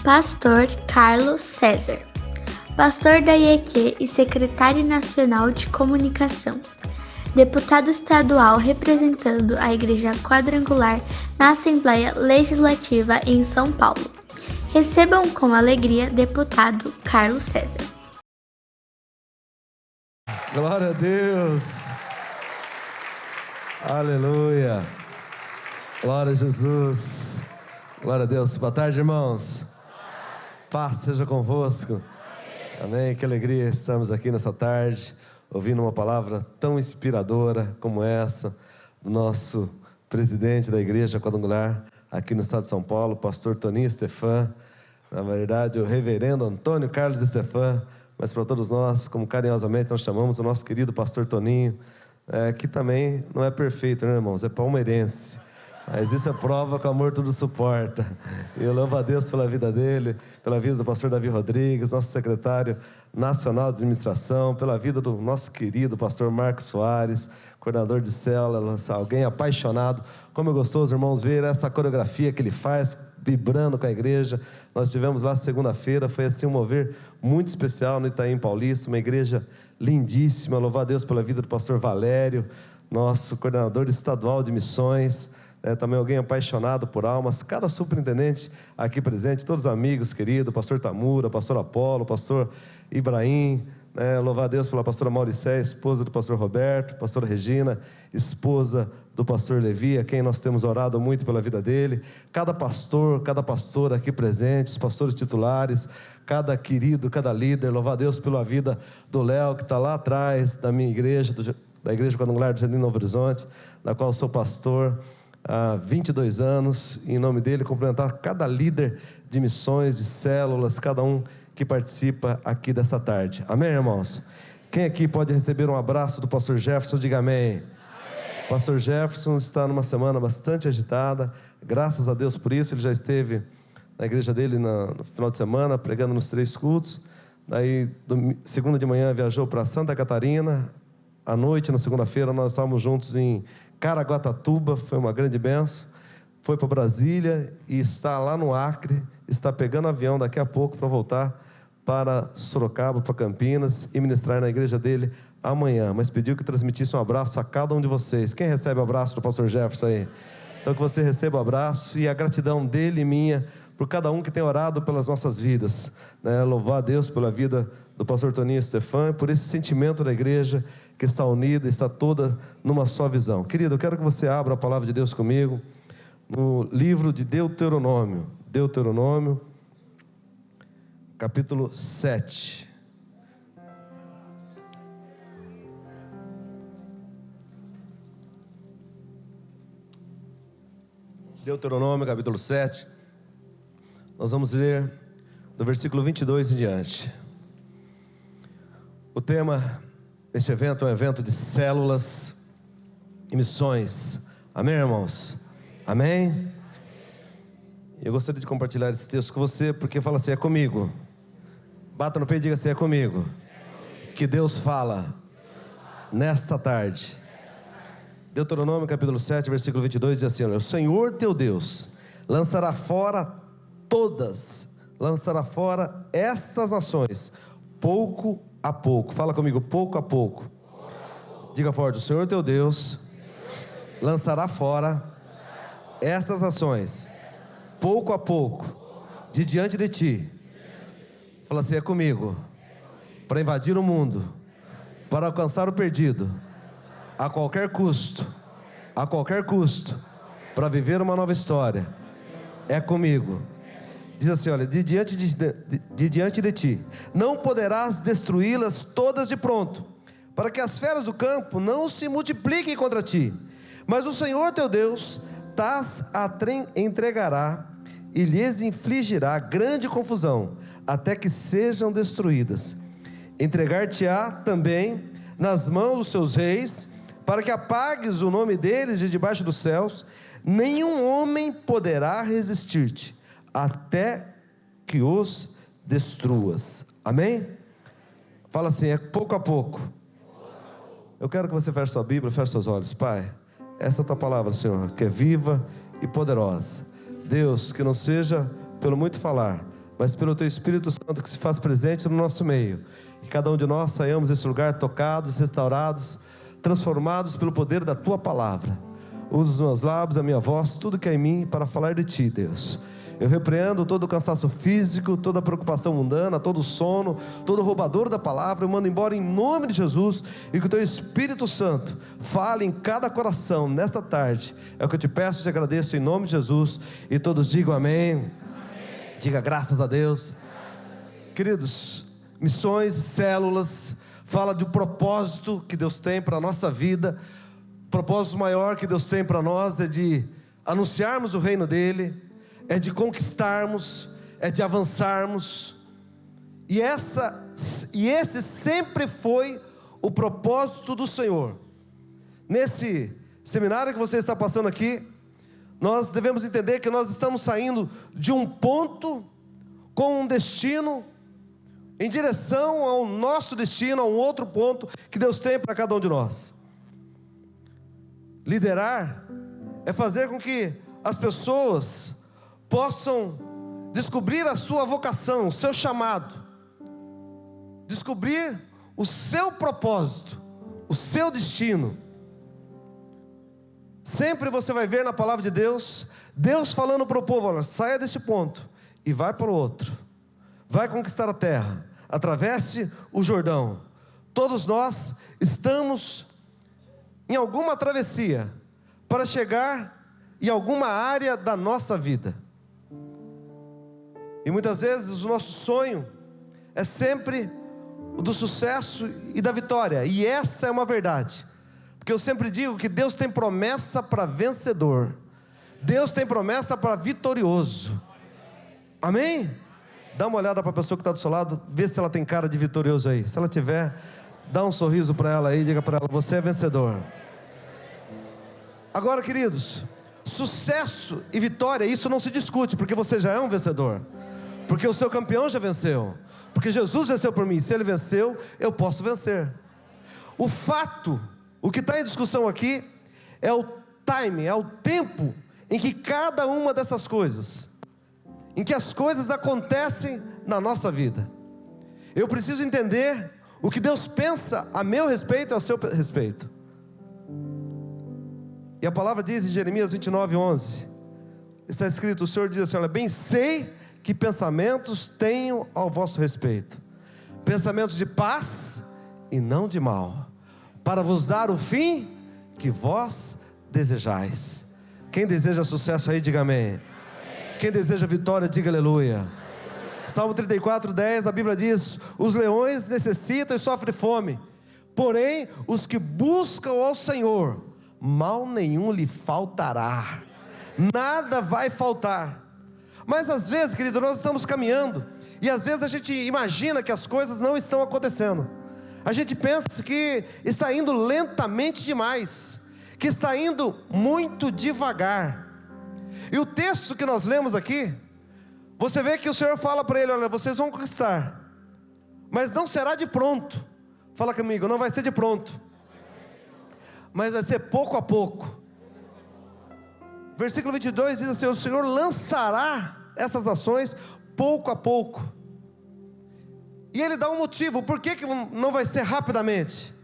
Pastor Carlos César, pastor da IEQ e secretário nacional de comunicação, deputado estadual representando a Igreja Quadrangular na Assembleia Legislativa em São Paulo. Recebam com alegria deputado Carlos César. Glória a Deus! Aleluia! Glória a Jesus! Glória a Deus! Boa tarde, irmãos! Paz seja convosco! Amém! Que alegria estarmos aqui nessa tarde, ouvindo uma palavra tão inspiradora como essa, do nosso presidente da Igreja Quadrangular, aqui no estado de São Paulo, pastor Toninho Stefan, na verdade o reverendo Antônio Carlos Stefan, mas para todos nós, como carinhosamente nós chamamos o nosso querido pastor Toninho, que também não é perfeito, né, irmãos? É palmeirense, mas isso é prova que o amor tudo suporta. E eu louvo a Deus pela vida dele, pela vida do pastor Davi Rodrigues, nosso secretário nacional de administração, pela vida do nosso querido pastor Marcos Soares, coordenador de célula, alguém apaixonado. Como é gostoso, irmãos, ver essa coreografia que ele faz, vibrando com a igreja. Nós estivemos lá segunda-feira, foi assim um mover muito especial no Itaim Paulista, uma igreja lindíssima. Louvar a Deus pela vida do pastor Valério, nosso coordenador estadual de missões, também alguém apaixonado por almas. Cada superintendente aqui presente, todos os amigos queridos, pastor Tamura, pastor Apolo, pastor Ibrahim, louvar a Deus pela pastora Mauricé, esposa do pastor Roberto, pastora Regina, esposa do pastor Levi, a quem nós temos orado muito pela vida dele. Cada pastor, cada pastora aqui presente, os pastores titulares, cada querido, cada líder. Louvar a Deus pela vida do Léo, que está lá atrás da minha igreja, da Igreja Quadrangular do Jardim Novo Horizonte, da qual eu sou pastor há 22 anos, e em nome dele cumprimentar cada líder de missões, de células, cada um que participa aqui dessa tarde. Amém, irmãos? Quem aqui pode receber um abraço do pastor Jefferson? Diga amém. Amém. Pastor Jefferson está numa semana bastante agitada, graças a Deus por isso. Ele já esteve na igreja dele no final de semana, pregando nos 3 cultos. Daí, segunda de manhã, viajou para Santa Catarina. À noite, na segunda-feira, nós estávamos juntos em Caraguatatuba, foi uma grande bênção. Foi para Brasília e está lá no Acre, está pegando avião daqui a pouco para voltar para Sorocaba, para Campinas, e ministrar na igreja dele amanhã. Mas pediu que transmitisse um abraço a cada um de vocês. Quem recebe o abraço do pastor Jefferson aí? Então que você receba o abraço e a gratidão dele e minha por cada um que tem orado pelas nossas vidas, Louvar a Deus pela vida do pastor Toninho Stefan, por esse sentimento da igreja que está unida, está toda numa só visão. Querido, eu quero que você abra a palavra de Deus comigo no livro de Deuteronômio, capítulo 7. Deuteronômio, capítulo 7. Nós vamos ler do versículo 22 em diante. O tema deste evento é um evento de células e missões. Amém, irmãos? Amém? Eu gostaria de compartilhar esse texto com você, porque fala assim: é comigo. Bata no peito e diga assim: é comigo que Deus fala nesta tarde. Deuteronômio capítulo 7, versículo 22 diz assim: o Senhor teu Deus lançará fora estas nações, pouco a pouco. Fala comigo: pouco a pouco. Diga forte: o Senhor teu Deus lançará fora estas nações, pouco a pouco, de diante de ti. Fala assim: é comigo, para invadir o mundo, para alcançar o perdido, a qualquer custo, para viver uma nova história. É comigo. Diz assim: olha, de diante de ti, não poderás destruí-las todas de pronto, para que as feras do campo não se multipliquem contra ti. Mas o Senhor teu Deus tas entregará e lhes infligirá grande confusão, até que sejam destruídas. Entregar-te-á também nas mãos dos seus reis, para que apagues o nome deles de debaixo dos céus. Nenhum homem poderá resistir-te, até que os destruas. Amém? Fala assim: é pouco a pouco. Eu quero que você feche sua Bíblia, feche seus olhos. Pai, essa é a tua palavra, Senhor, que é viva e poderosa. Deus, que não seja pelo muito falar, mas pelo Teu Espírito Santo que se faz presente no nosso meio. Que cada um de nós saiamos desse lugar tocados, restaurados, transformados pelo poder da Tua palavra. Usa os meus lábios, a minha voz, tudo que é em mim para falar de Ti, Deus. Eu repreendo todo o cansaço físico, toda a preocupação mundana, todo o sono, todo o roubador da palavra. Eu mando embora em nome de Jesus, e que o Teu Espírito Santo fale em cada coração nesta tarde. É o que eu te peço e te agradeço em nome de Jesus. E todos digam amém. Amém. Diga graças a Deus. Queridos, missões, células, fala de um propósito que Deus tem para a nossa vida. O propósito maior que Deus tem para nós é de anunciarmos o reino dEle, é de conquistarmos, é de avançarmos. E esse sempre foi o propósito do Senhor. Nesse seminário que você está passando aqui, nós devemos entender que nós estamos saindo de um ponto com um destino, em direção ao nosso destino, a um outro ponto que Deus tem para cada um de nós. Liderar é fazer com que as pessoas possam descobrir a sua vocação, o seu chamado, descobrir o seu propósito, o seu destino. Sempre você vai ver na palavra de Deus, Deus falando para o povo: olha, saia desse ponto e vai para o outro, vai conquistar a terra, atravesse o Jordão. Todos nós estamos em alguma travessia para chegar em alguma área da nossa vida. E muitas vezes o nosso sonho é sempre o do sucesso e da vitória. E essa é uma verdade, porque eu sempre digo que Deus tem promessa para vencedor, Deus tem promessa para vitorioso. Amém? Dá uma olhada para a pessoa que está do seu lado, vê se ela tem cara de vitorioso aí. Se ela tiver, dá um sorriso para ela aí, diga para ela: você é vencedor. Agora, queridos, sucesso e vitória, isso não se discute, porque você já é um vencedor, porque o seu campeão já venceu, porque Jesus venceu por mim. Se Ele venceu, eu posso vencer. O fato, o que está em discussão aqui é o time, é o tempo em que cada uma dessas coisas, em que as coisas acontecem na nossa vida. Eu preciso entender o que Deus pensa a meu respeito e ao seu respeito. E a palavra diz em Jeremias 29:11, está escrito: o Senhor diz assim: olha, bem sei que pensamentos tenho ao vosso respeito, pensamentos de paz e não de mal, para vos dar o fim que vós desejais. Quem deseja sucesso aí, diga amém. Quem deseja vitória, diga aleluia. Aleluia. Salmo 34:10, a Bíblia diz: os leões necessitam e sofrem fome, porém os que buscam ao Senhor, mal nenhum lhe faltará. Nada vai faltar. Mas às vezes, querido, nós estamos caminhando, e às vezes a gente imagina que as coisas não estão acontecendo. A gente pensa que está indo lentamente demais, que está indo muito devagar. E o texto que nós lemos aqui, você vê que o Senhor fala para ele: olha, vocês vão conquistar, mas não será de pronto. Fala comigo: não vai ser de pronto, mas vai ser pouco a pouco. Versículo 22 diz assim: o Senhor lançará essas ações pouco a pouco. E Ele dá um motivo, por que não vai ser rapidamente?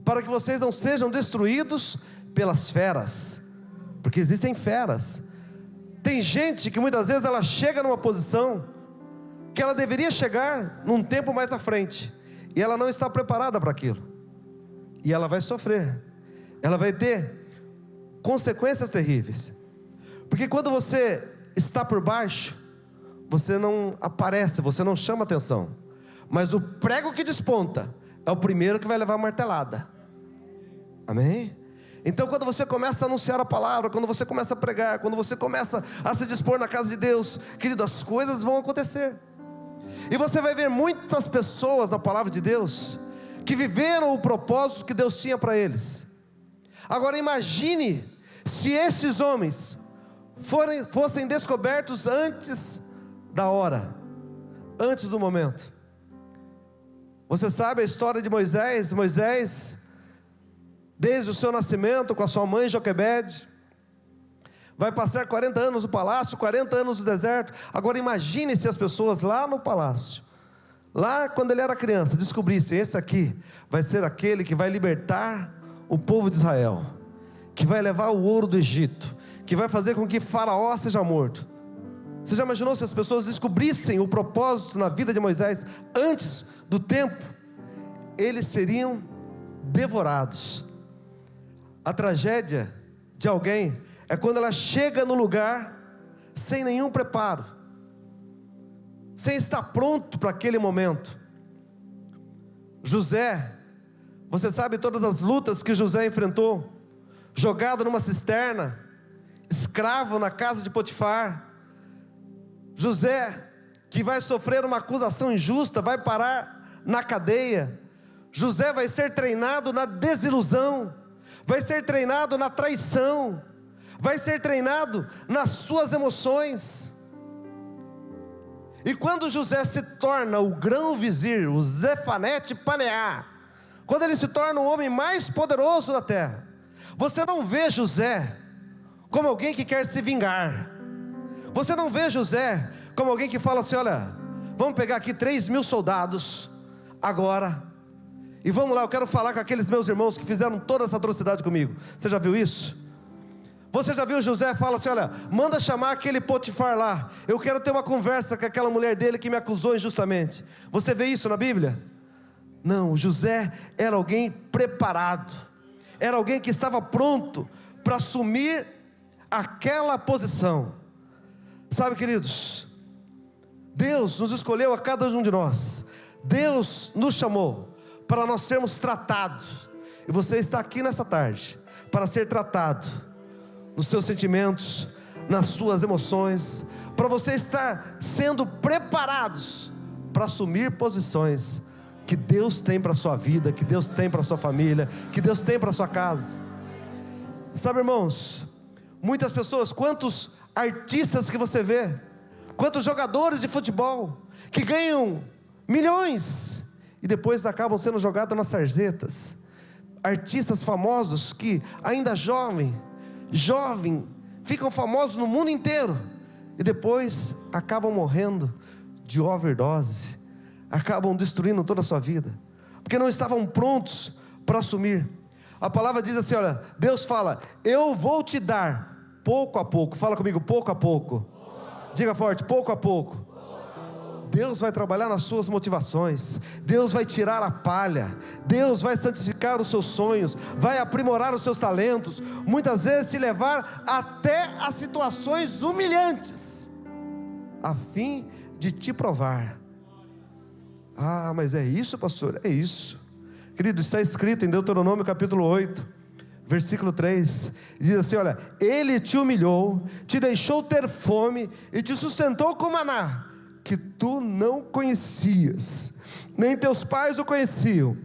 Para que vocês não sejam destruídos pelas feras, porque existem feras. Tem gente que muitas vezes ela chega numa posição que ela deveria chegar num tempo mais à frente, e ela não está preparada para aquilo, e ela vai sofrer, ela vai ter consequências terríveis. Porque quando você está por baixo, você não aparece, você não chama atenção, mas o prego que desponta é o primeiro que vai levar a martelada. Amém? Então quando você começa a anunciar a palavra, quando você começa a pregar, quando você começa a se dispor na casa de Deus, querido, as coisas vão acontecer. E você vai ver muitas pessoas na palavra de Deus que viveram o propósito que Deus tinha para eles. Agora imagine se esses homens fossem descobertos antes da hora, antes do momento. Você sabe a história de Moisés? Moisés, desde o seu nascimento com a sua mãe Joquebede, vai passar 40 anos no palácio, 40 anos no deserto. Agora imagine se as pessoas lá no palácio, lá quando ele era criança, descobrissem: esse aqui vai ser aquele que vai libertar o povo de Israel, que vai levar o ouro do Egito, que vai fazer com que Faraó seja morto. Você já imaginou se as pessoas descobrissem o propósito na vida de Moisés antes do tempo? Eles seriam devorados. A tragédia de alguém é quando ela chega no lugar sem nenhum preparo, sem estar pronto para aquele momento. José, você sabe todas as lutas que José enfrentou, jogado numa cisterna, escravo na casa de Potifar. José, que vai sofrer uma acusação injusta, vai parar na cadeia. José vai ser treinado na desilusão, vai ser treinado na traição, vai ser treinado nas suas emoções. E quando José se torna o grão-vizir, o Zefanete Paneá, quando ele se torna o homem mais poderoso da terra, você não vê José como alguém que quer se vingar. Você não vê José como alguém que fala assim: olha, vamos pegar aqui 3.000 soldados agora, e vamos lá, eu quero falar com aqueles meus irmãos que fizeram toda essa atrocidade comigo. Você já viu isso? Você já viu José fala assim: olha, manda chamar aquele Potifar lá, eu quero ter uma conversa com aquela mulher dele que me acusou injustamente. Você vê isso na Bíblia? Não, José era alguém preparado, era alguém que estava pronto para assumir aquela posição. Sabe, queridos, Deus nos escolheu a cada um de nós, Deus nos chamou para nós sermos tratados, e você está aqui nessa tarde para ser tratado nos seus sentimentos, nas suas emoções, para você estar sendo preparados para assumir posições que Deus tem para a sua vida, que Deus tem para a sua família, que Deus tem para a sua casa. Sabe, irmãos, muitas pessoas, quantos artistas que você vê, quantos jogadores de futebol que ganham milhões e depois acabam sendo jogados nas sarjetas. Artistas famosos que ainda jovem, ficam famosos no mundo inteiro e depois acabam morrendo de overdose, acabam destruindo toda a sua vida, porque não estavam prontos para assumir. A palavra diz assim, olha, Deus fala: eu vou te dar pouco a pouco. Fala comigo, pouco a pouco. Diga forte, pouco a pouco. Deus vai trabalhar nas suas motivações, Deus vai tirar a palha, Deus vai santificar os seus sonhos, vai aprimorar os seus talentos, muitas vezes te levar até a situações humilhantes, a fim de te provar. Ah, mas é isso, pastor? É isso, querido, está escrito em Deuteronômio capítulo 8, versículo 3, diz assim, olha, ele te humilhou, te deixou ter fome e te sustentou com maná, que tu não conhecias, nem teus pais o conheciam,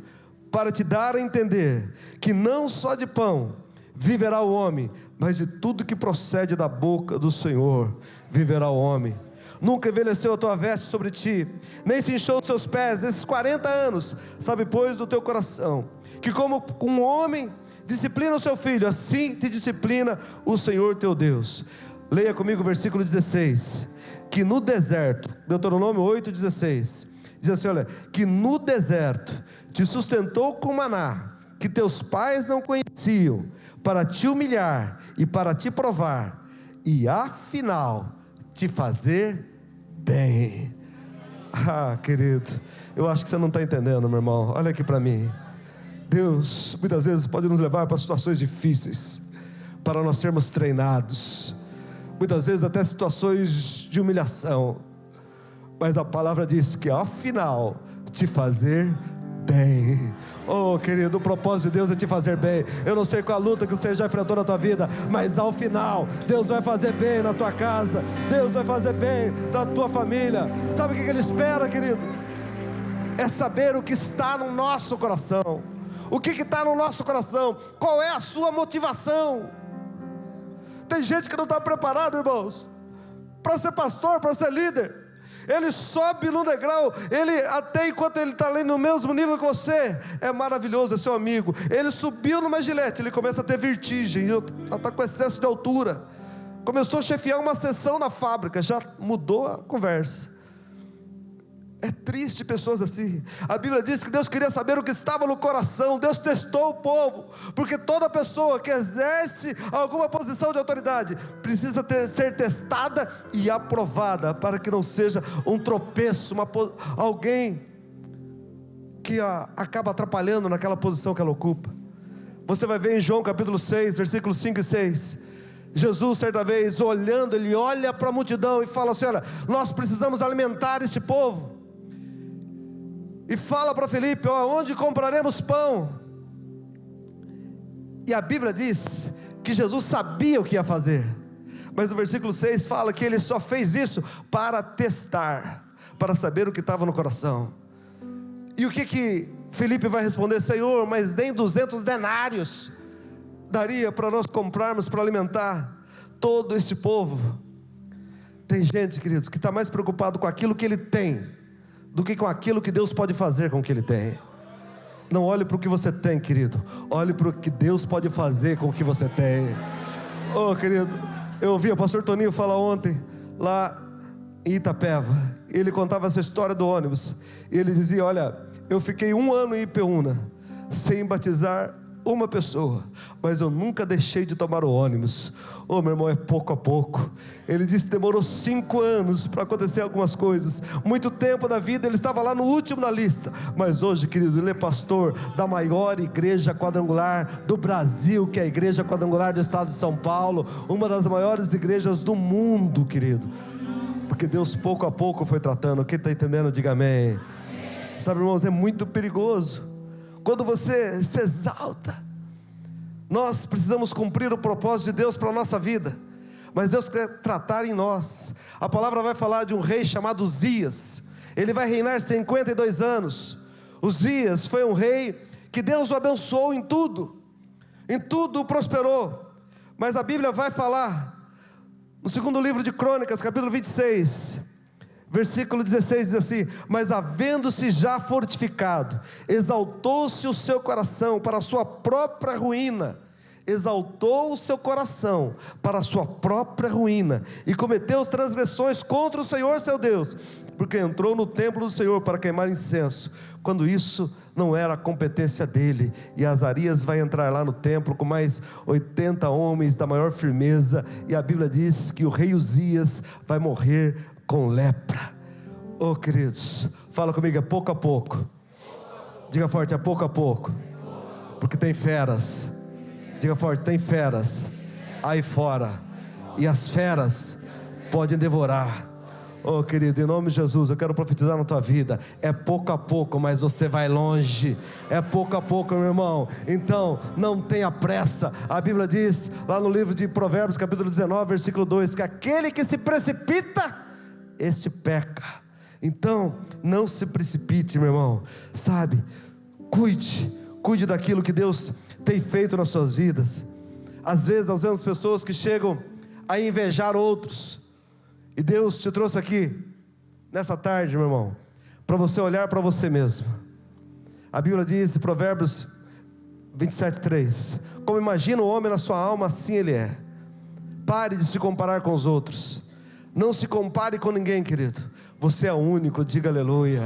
para te dar a entender, que não só de pão viverá o homem, mas de tudo que procede da boca do Senhor viverá o homem. Nunca envelheceu a tua veste sobre ti, nem se inchou os teus pés, nesses 40 anos, sabe pois do teu coração, que como um homem disciplina o seu filho, assim te disciplina o Senhor teu Deus. Leia comigo o versículo 16, que no deserto, Deuteronômio 8,16, diz assim, olha, que no deserto te sustentou com maná, que teus pais não conheciam, para te humilhar e para te provar, e afinal te fazer bem. Ah, querido, eu acho que você não está entendendo, meu irmão. Olha aqui para mim. Deus muitas vezes pode nos levar para situações difíceis, para nós sermos treinados, muitas vezes até situações de humilhação, mas a palavra diz que afinal te fazer bem. Oh, querido, o propósito de Deus é te fazer bem. Eu não sei qual a luta que você já enfrentou na tua vida, mas ao final Deus vai fazer bem na tua casa, Deus vai fazer bem na tua família. Sabe o que Ele espera, querido? É saber o que está no nosso coração. O que está no nosso coração? Qual é a sua motivação? Tem gente que não está preparado, irmãos, para ser pastor, para ser líder. Ele sobe no degrau, ele até enquanto ele está ali no mesmo nível que você, é maravilhoso, é seu amigo. Ele subiu numa gilete, ele começa a ter vertigem, está com excesso de altura. Começou a chefiar uma sessão na fábrica, já mudou a conversa. É triste pessoas assim. A Bíblia diz que Deus queria saber o que estava no coração. Deus testou o povo, porque toda pessoa que exerce alguma posição de autoridade precisa ser testada e aprovada, para que não seja um tropeço, alguém que acaba atrapalhando naquela posição que ela ocupa. Você vai ver em João capítulo 6, versículos 5 e 6, Jesus certa vez olhando, ele olha para a multidão e fala assim: olha, nós precisamos alimentar este povo. E fala para Felipe: onde compraremos pão? E a Bíblia diz que Jesus sabia o que ia fazer, mas o versículo 6 fala que ele só fez isso para testar, para saber o que estava no coração. E o que Felipe vai responder? Senhor, mas nem 200 denários daria para nós comprarmos, para alimentar todo esse povo. Tem gente, queridos, que está mais preocupado com aquilo que ele tem do que com aquilo que Deus pode fazer com o que ele tem. Não olhe para o que você tem, querido, olhe para o que Deus pode fazer com o que você tem. Oh, querido, eu ouvi o pastor Toninho falar ontem lá em Itapeva. Ele contava essa história do ônibus. Ele dizia: olha, eu fiquei 1 ano em Ipeúna sem batizar uma pessoa, mas eu nunca deixei de tomar o ônibus. Oh, meu irmão, é pouco a pouco. Ele disse que demorou 5 anos para acontecer algumas coisas. Muito tempo da vida ele estava lá no último na lista, mas hoje, querido, ele é pastor da maior igreja quadrangular do Brasil, que é a Igreja Quadrangular do Estado de São Paulo, uma das maiores igrejas do mundo, querido, porque Deus pouco a pouco foi tratando. Quem está entendendo, diga amém. Sabe, irmãos, é muito perigoso quando você se exalta. Nós precisamos cumprir o propósito de Deus para a nossa vida, mas Deus quer tratar em nós. A palavra vai falar de um rei chamado Uzias. Ele vai reinar 52 anos. Uzias foi um rei que Deus o abençoou em tudo o prosperou. Mas a Bíblia vai falar no segundo livro de Crônicas, capítulo 26, versículo 16, diz assim: mas havendo-se já fortificado, exaltou-se o seu coração para a sua própria ruína. Exaltou o seu coração para a sua própria ruína, e cometeu transgressões contra o Senhor seu Deus, porque entrou no templo do Senhor para queimar incenso, quando isso não era a competência dele. E Azarias vai entrar lá no templo com mais 80 homens da maior firmeza, e a Bíblia diz que o rei Uzias vai morrer com lepra. Oh, queridos, fala comigo: é pouco a pouco. Diga forte: é pouco a pouco, porque tem feras. Diga forte: tem feras aí fora, e as feras podem devorar. Oh, querido, em nome de Jesus, eu quero profetizar na tua vida: é pouco a pouco, mas você vai longe. É pouco a pouco, meu irmão. Então, não tenha pressa. A Bíblia diz lá no livro de Provérbios, capítulo 19, versículo 2, que aquele que se precipita, este peca. Então, não se precipite, meu irmão. Sabe, cuide daquilo que Deus tem feito nas suas vidas. Às vezes nós vemos pessoas que chegam a invejar outros, e Deus te trouxe aqui nessa tarde, meu irmão, para você olhar para você mesmo. A Bíblia diz em Provérbios 27:3: como imagina o homem na sua alma, assim ele é. Pare de se comparar com os outros. Não se compare com ninguém, querido. Você é único, diga aleluia.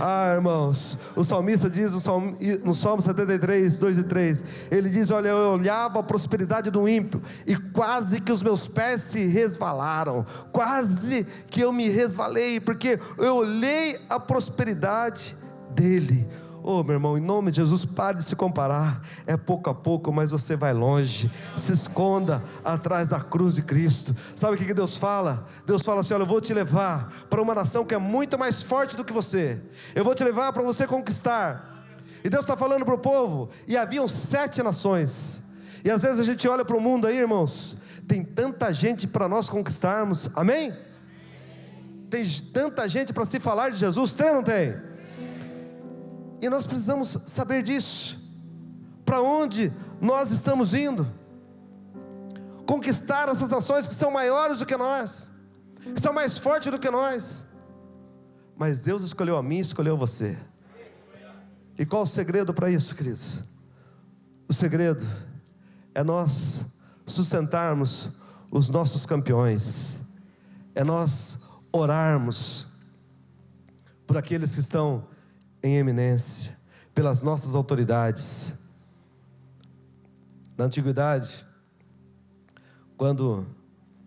Ah, irmãos, o salmista diz no Salmo 73, 2 e 3, ele diz: olha, eu olhava a prosperidade do ímpio, e quase que os meus pés se resvalaram. Quase que eu me resvalei, porque eu olhei a prosperidade dele. Oh, meu irmão, em nome de Jesus, pare de se comparar. É pouco a pouco, mas você vai longe. Se esconda atrás da cruz de Cristo. Sabe o que Deus fala? Deus fala assim: olha, eu vou te levar para uma nação que é muito mais forte do que você. Eu vou te levar para você conquistar. E Deus está falando para o povo, e haviam 7 nações. E às vezes a gente olha para o mundo aí, irmãos, tem tanta gente para nós conquistarmos. Amém? Tem tanta gente para se falar de Jesus. Tem ou não tem? E nós precisamos saber disso. Para onde nós estamos indo? Conquistar essas nações que são maiores do que nós, que são mais fortes do que nós. Mas Deus escolheu a mim, escolheu você. E qual o segredo para isso, queridos? O segredo é nós sustentarmos os nossos campeões. É nós orarmos por aqueles que estão em eminência, pelas nossas autoridades. Na antiguidade, quando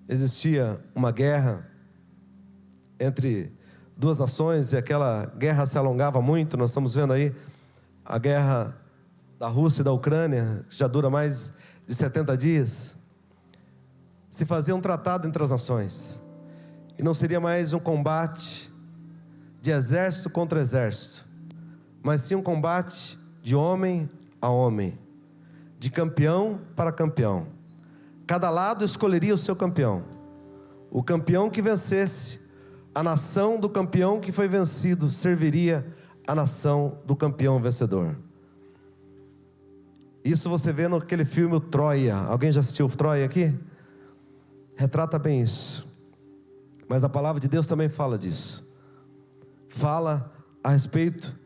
existia uma guerra entre duas nações, e aquela guerra se alongava muito, nós estamos vendo aí a guerra da Rússia e da Ucrânia, que já dura mais de 70 dias, se fazia um tratado entre as nações, e não seria mais um combate de exército contra exército, mas sim um combate de homem a homem, de campeão para campeão. Cada lado escolheria o seu campeão. O campeão que vencesse, a nação do campeão que foi vencido serviria a nação do campeão vencedor. Isso você vê naquele filme, o Troia. Alguém já assistiu o Troia aqui? Retrata bem isso. Mas a palavra de Deus também fala disso. Fala a respeito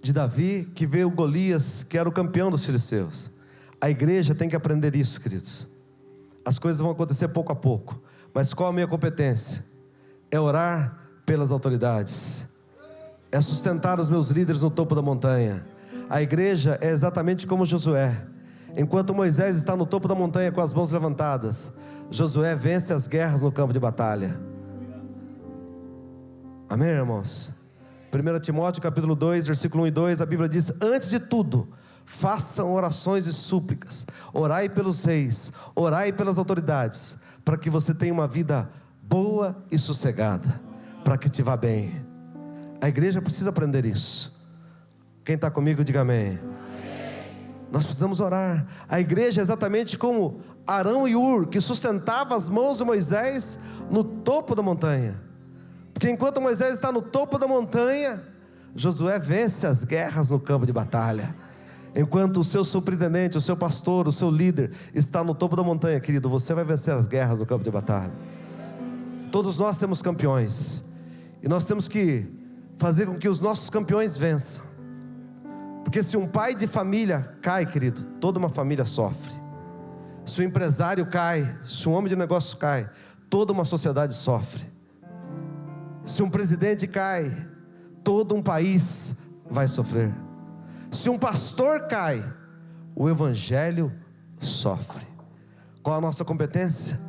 de Davi, que veio Golias, que era o campeão dos filisteus. A igreja tem que aprender isso, queridos. As coisas vão acontecer pouco a pouco, mas qual a minha competência? É orar pelas autoridades, é sustentar os meus líderes no topo da montanha. A igreja é exatamente como Josué. Enquanto Moisés está no topo da montanha com as mãos levantadas, Josué vence as guerras no campo de batalha. Amém, irmãos? 1 Timóteo capítulo 2, versículo 1 e 2, a Bíblia diz: antes de tudo, façam orações e súplicas, orai pelos reis, orai pelas autoridades, para que você tenha uma vida boa e sossegada, para que te vá bem. A igreja precisa aprender isso. Quem está comigo, diga amém. Nós precisamos orar. A igreja é exatamente como Arão e Ur, que sustentava as mãos de Moisés no topo da montanha. Porque enquanto Moisés está no topo da montanha, Josué vence as guerras no campo de batalha. Enquanto o seu superintendente, o seu pastor, o seu líder está no topo da montanha, querido, você vai vencer as guerras no campo de batalha. Todos nós temos campeões, e nós temos que fazer com que os nossos campeões vençam. Porque se um pai de família cai, querido, toda uma família sofre. Se um empresário cai, se um homem de negócio cai, toda uma sociedade sofre. Se um presidente cai, todo um país vai sofrer. Se um pastor cai, o evangelho sofre. Qual a nossa competência?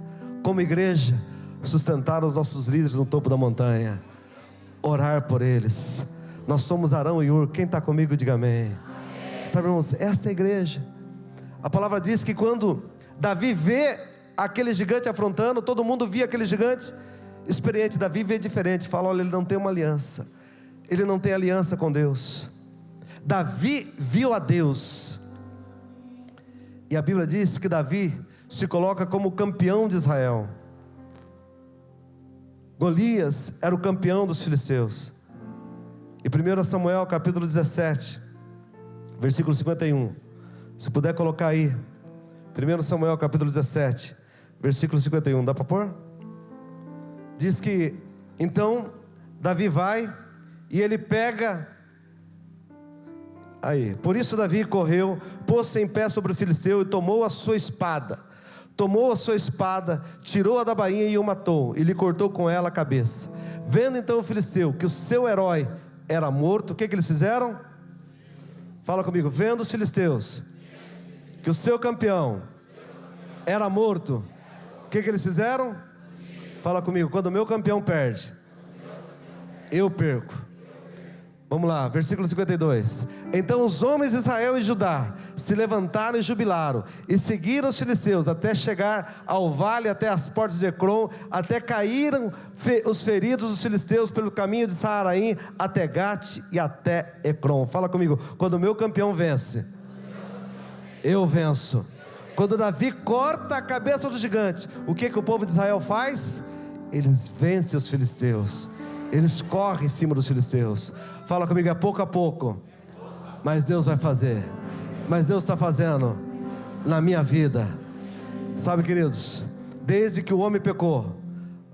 Como igreja, sustentar os nossos líderes no topo da montanha, orar por eles. Nós somos Arão e Ur. Quem está comigo, diga amém. Sabe, irmãos, essa é a igreja. A palavra diz que quando Davi vê aquele gigante afrontando, todo mundo via aquele gigante experiente. Davi vê diferente, fala: olha, ele não tem uma aliança, ele não tem aliança com Deus. Davi viu a Deus, e a Bíblia diz que Davi se coloca como campeão de Israel. Golias era o campeão dos filisteus. E 1 Samuel capítulo 17, versículo 51, se puder colocar aí, 1 Samuel capítulo 17, versículo 51, dá para pôr? Diz que, então, Davi vai, e ele pega, aí, por isso Davi correu, pôs-se em pé sobre o filisteu, e tomou a sua espada, tirou-a da bainha e o matou, e lhe cortou com ela a cabeça. Vendo então o filisteu que o seu herói era morto, o que eles fizeram? Fala comigo. Vendo os filisteus que o seu campeão era morto, o que eles fizeram? Fala comigo. Quando o meu campeão perde, eu perco. Vamos lá, versículo 52. Então os homens de Israel e Judá se levantaram e jubilaram, e seguiram os filisteus até chegar ao vale, até as portas de Ecrom, até caíram os feridos dos filisteus pelo caminho de Saaraim, até Gate e até Ecrom. Fala comigo. Quando o meu campeão vence, eu venço. Quando Davi corta a cabeça do gigante, o que o povo de Israel faz? Eles vencem os filisteus. Eles correm em cima dos filisteus. Fala comigo, é pouco a pouco, mas Deus vai fazer. Mas Deus está fazendo na minha vida. Sabe, queridos, desde que o homem pecou,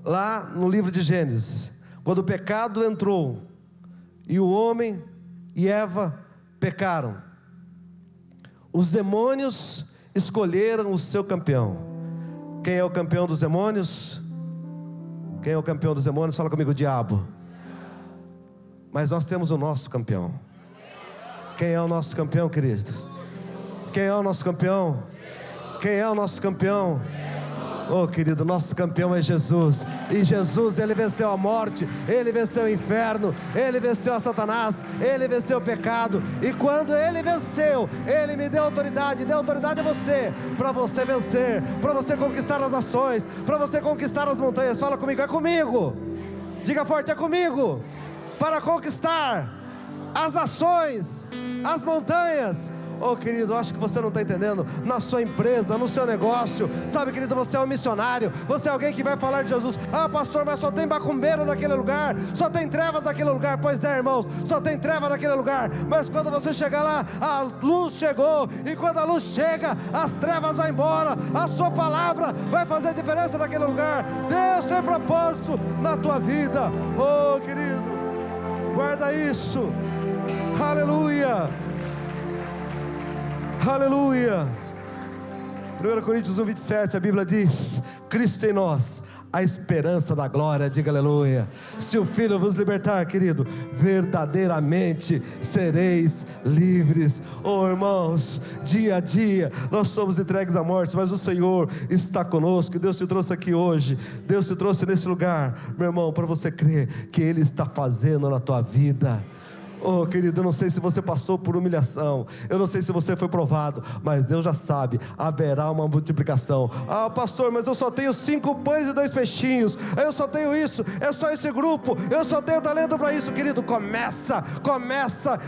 lá no livro de Gênesis, quando o pecado entrou, e o homem e Eva pecaram, os demônios escolheram o seu campeão. Quem é o campeão dos demônios? Quem é o campeão dos demônios? Fala comigo, o diabo. Mas nós temos o nosso campeão. Quem é o nosso campeão, queridos? Quem é o nosso campeão? Quem é o nosso campeão? Oh, querido, nosso campeão é Jesus. E Jesus, Ele venceu a morte, Ele venceu o inferno, Ele venceu a Satanás, Ele venceu o pecado. E quando Ele venceu, Ele me deu autoridade a você, para você vencer, para você conquistar as nações, para você conquistar as montanhas. Fala comigo, é comigo. Diga forte, é comigo. Para conquistar as nações, as montanhas. Oh, querido, acho que você não está entendendo. Na sua empresa, no seu negócio, sabe, querido, você é um missionário, você é alguém que vai falar de Jesus. Ah, pastor, mas só tem macumbeiro naquele lugar, só tem trevas naquele lugar. Pois é, irmãos, só tem treva naquele lugar. Mas quando você chegar lá, a luz chegou. E quando a luz chega, as trevas vão embora. A sua palavra vai fazer diferença naquele lugar. Deus tem propósito na tua vida. Oh, querido, guarda isso. Aleluia. Aleluia. 1 Coríntios 1:27, a Bíblia diz: Cristo em nós, a esperança da glória. Diga aleluia. Se o Filho vos libertar, querido, verdadeiramente sereis livres. Oh, irmãos, dia a dia nós somos entregues à morte, mas o Senhor está conosco. Deus te trouxe aqui hoje, Deus te trouxe nesse lugar, meu irmão, para você crer que Ele está fazendo na tua vida. Oh, querido, eu não sei se você passou por humilhação, eu não sei se você foi provado, mas Deus já sabe, haverá uma multiplicação. Ah, pastor, mas eu só tenho 5 pães e 2 peixinhos, eu só tenho isso, é só esse grupo, eu só tenho talento para isso. Querido, começa,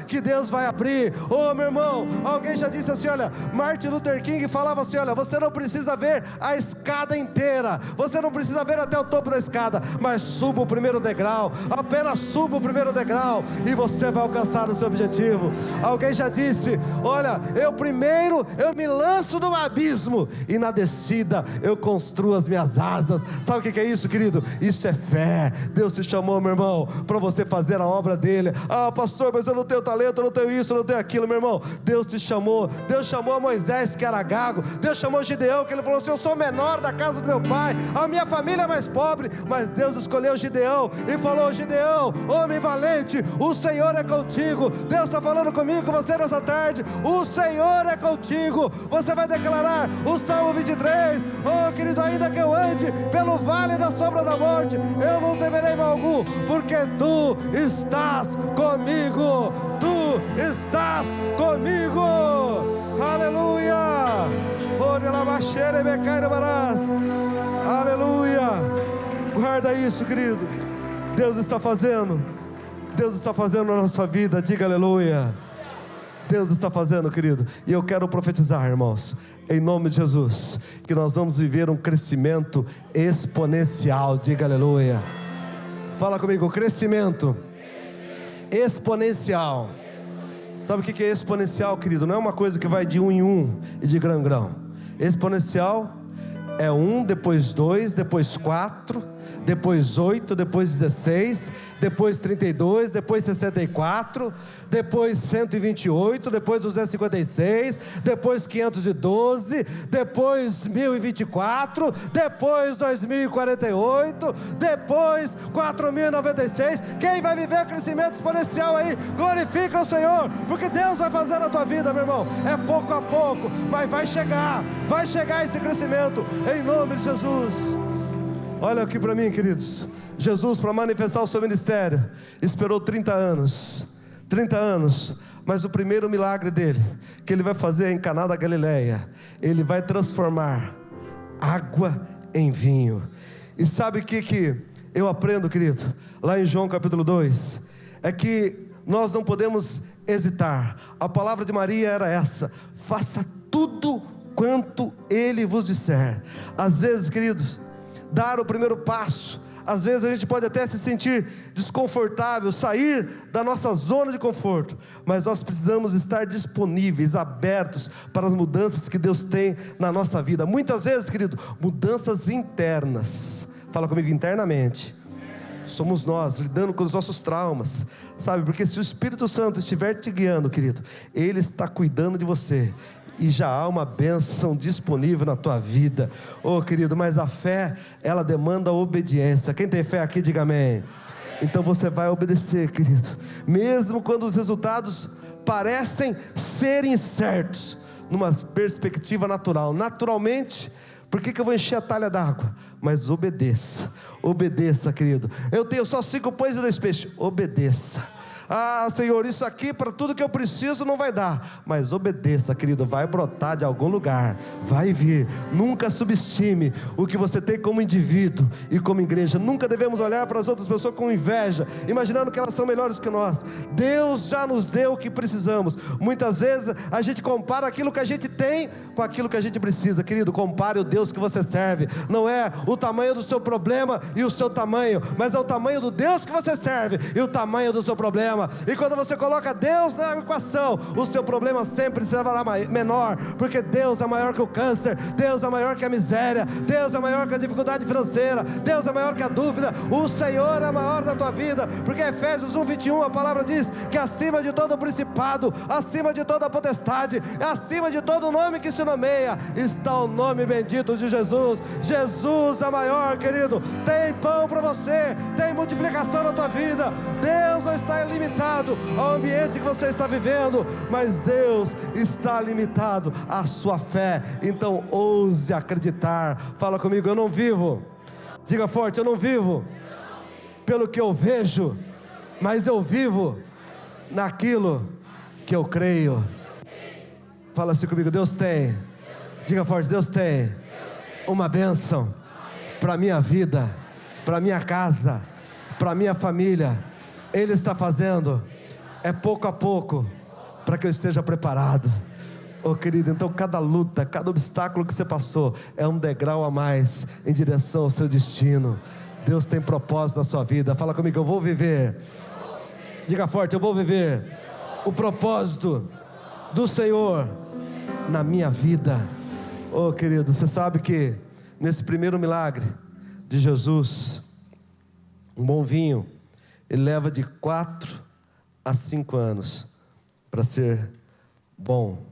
que Deus vai abrir. Oh, meu irmão, alguém já disse assim, olha, Martin Luther King falava assim, olha, você não precisa ver a escada inteira, você não precisa ver até o topo da escada, mas suba o primeiro degrau, apenas suba o primeiro degrau, e você vai alcançar o seu objetivo. Alguém já disse, olha, eu me lanço no abismo, e na descida eu construo as minhas asas. Sabe o que é isso, querido? Isso é fé. Deus te chamou, meu irmão, para você fazer a obra dele. Ah, pastor, mas eu não tenho talento, eu não tenho isso, eu não tenho aquilo. Meu irmão, Deus te chamou. Deus chamou a Moisés, que era gago. Deus chamou Gideão, que ele falou assim, eu sou o menor da casa do meu pai, a minha família é mais pobre, mas Deus escolheu Gideão e falou, Gideão, homem valente, o Senhor é contigo. Deus está falando comigo, com você nessa tarde. O Senhor é contigo. Você vai declarar o Salmo 23. Oh, querido, ainda que eu ande pelo vale da sombra da morte, eu não temerei mal algum, porque tu estás comigo. Tu estás comigo. Aleluia. Aleluia. Guarda isso, querido. Deus está fazendo na nossa vida. Diga aleluia. Deus está fazendo, querido. E eu quero profetizar, irmãos, em nome de Jesus, que nós vamos viver um crescimento exponencial. Diga aleluia. Fala comigo, crescimento exponencial. Sabe o que é exponencial, querido? Não é uma coisa que vai de 1 em 1 e de grão em grão. Exponencial é 1, depois 2, depois 4, depois 8, depois 16, depois 32, depois 64, depois 128, depois 256, depois 512, depois 1024, depois 2048, depois 4096. Quem vai viver crescimento exponencial aí, glorifica o Senhor, porque Deus vai fazer na tua vida, meu irmão. É pouco a pouco, mas vai chegar esse crescimento, em nome de Jesus. Olha aqui para mim, queridos. Jesus, para manifestar o seu ministério, esperou 30 anos, mas o primeiro milagre dele, que ele vai fazer em Caná da Galileia, ele vai transformar água em vinho. E sabe o que eu aprendo, querido, lá em João capítulo 2, é que nós não podemos hesitar. A palavra de Maria era essa: faça tudo quanto ele vos disser. Às vezes, queridos, dar o primeiro passo, às vezes a gente pode até se sentir desconfortável, sair da nossa zona de conforto, mas nós precisamos estar disponíveis, abertos para as mudanças que Deus tem na nossa vida. Muitas vezes, querido, mudanças internas. Fala comigo, internamente. Somos nós lidando com os nossos traumas, sabe? Porque se o Espírito Santo estiver te guiando, querido, Ele está cuidando de você. e já há uma bênção disponível na tua vida. Oh, querido, mas a fé, ela demanda obediência. Quem tem fé aqui, diga amém. Então você vai obedecer, querido, mesmo quando os resultados parecem ser incertos, numa perspectiva natural. Naturalmente, por que eu vou encher a talha d'água? Mas obedeça, querido. Eu tenho só 5 pães e 2 peixes. Obedeça. Ah, Senhor, isso aqui para tudo que eu preciso não vai dar. Mas obedeça, querido, vai brotar de algum lugar, vai vir. Nunca subestime o que você tem como indivíduo e como igreja. Nunca devemos olhar para as outras pessoas com inveja, imaginando que elas são melhores que nós. Deus já nos deu o que precisamos. Muitas vezes a gente compara aquilo que a gente tem com aquilo que a gente precisa. Querido, compare o Deus que você serve. Não é o tamanho do seu problema e o seu tamanho, mas é o tamanho do Deus que você serve e o tamanho do seu problema. E quando você coloca Deus na equação, o seu problema sempre será menor, porque Deus é maior que o câncer, Deus é maior que a miséria, Deus é maior que a dificuldade financeira, Deus é maior que a dúvida. O Senhor é maior da tua vida, porque Efésios 1:21 a palavra diz que acima de todo principado, acima de toda potestade, acima de todo nome que se nomeia, está o nome bendito de Jesus. Jesus é maior, querido. Tem pão para você, tem multiplicação na tua vida. Deus não está limitado ao ambiente que você está vivendo, mas Deus está limitado à sua fé. Então ouse acreditar. Fala comigo, eu não vivo, diga forte, eu não vivo pelo que eu vejo, mas eu vivo naquilo que eu creio. Fala assim comigo, Deus tem, diga forte, Deus tem uma bênção para a minha vida, para a minha casa, para a minha família. Ele está fazendo, é pouco a pouco, para que eu esteja preparado. Oh, querido, então cada luta, cada obstáculo que você passou é um degrau a mais em direção ao seu destino. Deus tem propósito na sua vida. Fala comigo, eu vou viver. Diga forte, eu vou viver o propósito do Senhor na minha vida. Oh, querido, você sabe que nesse primeiro milagre de Jesus, um bom vinho, ele leva de 4 a 5 anos para ser bom.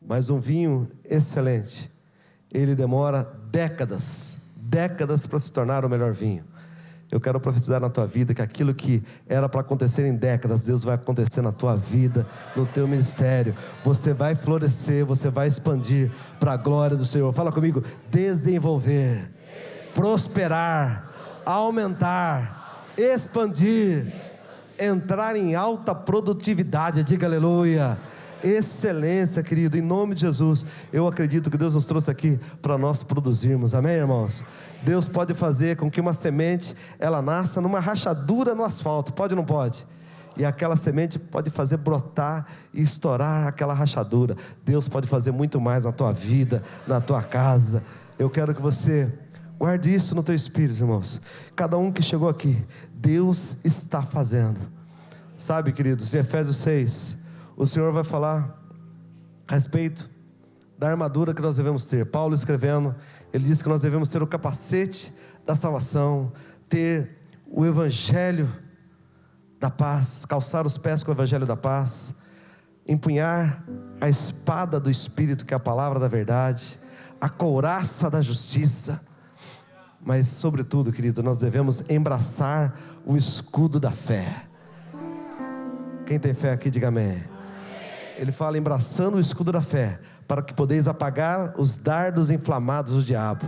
Mas um vinho excelente, ele demora décadas para se tornar o melhor vinho. Eu quero profetizar na tua vida que aquilo que era para acontecer em décadas, Deus vai acontecer na tua vida, no teu ministério. Você vai florescer, você vai expandir para a glória do Senhor. Fala comigo, desenvolver, prosperar, aumentar, expandir, entrar em alta produtividade. Diga aleluia. Excelência, querido, em nome de Jesus. Eu acredito que Deus nos trouxe aqui para nós produzirmos, amém, irmãos? Deus pode fazer com que uma semente, ela nasça numa rachadura no asfalto, pode ou não pode? E aquela semente pode fazer brotar e estourar aquela rachadura. Deus pode fazer muito mais na tua vida, na tua casa. Eu quero que você guarde isso no teu espírito, irmãos. Cada um que chegou aqui, Deus está fazendo. Sabe, queridos, em Efésios 6, o Senhor vai falar a respeito da armadura que nós devemos ter. Paulo escrevendo, ele diz que nós devemos ter o capacete da salvação, ter o evangelho da paz, calçar os pés com o evangelho da paz, empunhar a espada do Espírito, que é a palavra da verdade, a couraça da justiça. Mas sobretudo, querido, nós devemos embraçar o escudo da fé. Quem tem fé aqui, diga amém. Ele fala, embraçando o escudo da fé, para que podeis apagar os dardos inflamados do diabo.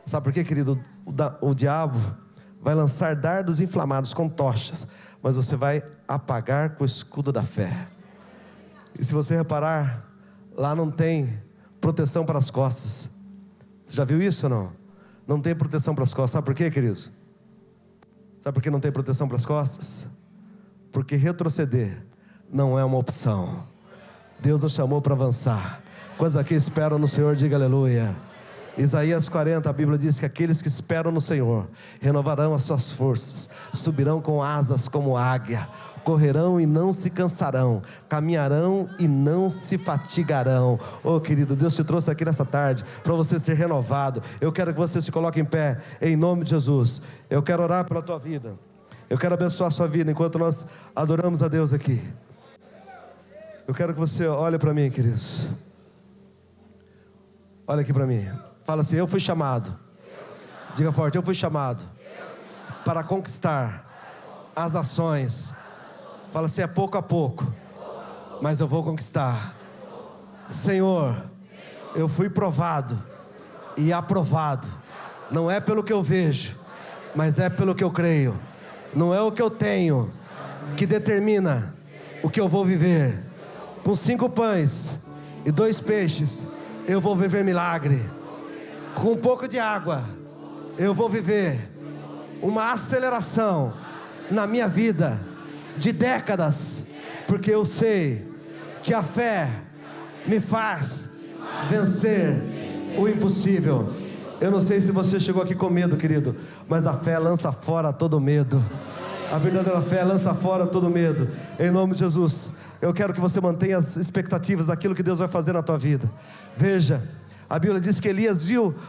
Sabe por quê, querido? O diabo vai lançar dardos inflamados com tochas, mas você vai apagar com o escudo da fé. E se você reparar, lá não tem proteção para as costas. Você já viu isso ou não? Não tem proteção para as costas. Sabe por quê, queridos? Sabe por que não tem proteção para as costas? Porque retroceder não é uma opção. Deus nos chamou para avançar. Quantos aqui esperam no Senhor, diga aleluia. Isaías 40, a Bíblia diz que aqueles que esperam no Senhor renovarão as suas forças, subirão com asas como águia, correrão e não se cansarão, caminharão e não se fatigarão. Oh, querido, Deus te trouxe aqui nessa tarde para você ser renovado. Eu quero que você se coloque em pé, em nome de Jesus. Eu quero orar pela tua vida, eu quero abençoar a sua vida enquanto nós adoramos a Deus aqui. Eu quero que você olhe para mim, queridos. Olha aqui para mim. Fala assim: eu fui chamado. Diga forte: eu fui chamado para conquistar as nações. Fala assim: é pouco a pouco, mas eu vou conquistar. Senhor, eu fui provado e aprovado. Não é pelo que eu vejo, mas é pelo que eu creio. Não é o que eu tenho que determina o que eu vou viver. Com 5 pães e 2 peixes, eu vou viver milagre. Com um pouco de água, eu vou viver uma aceleração na minha vida de décadas, porque eu sei que a fé me faz vencer o impossível. Eu não sei se você chegou aqui com medo, querido, mas a fé lança fora todo medo. A verdadeira fé lança fora todo medo. Em nome de Jesus, eu quero que você mantenha as expectativas daquilo que Deus vai fazer na tua vida. Veja, a Bíblia diz que Elias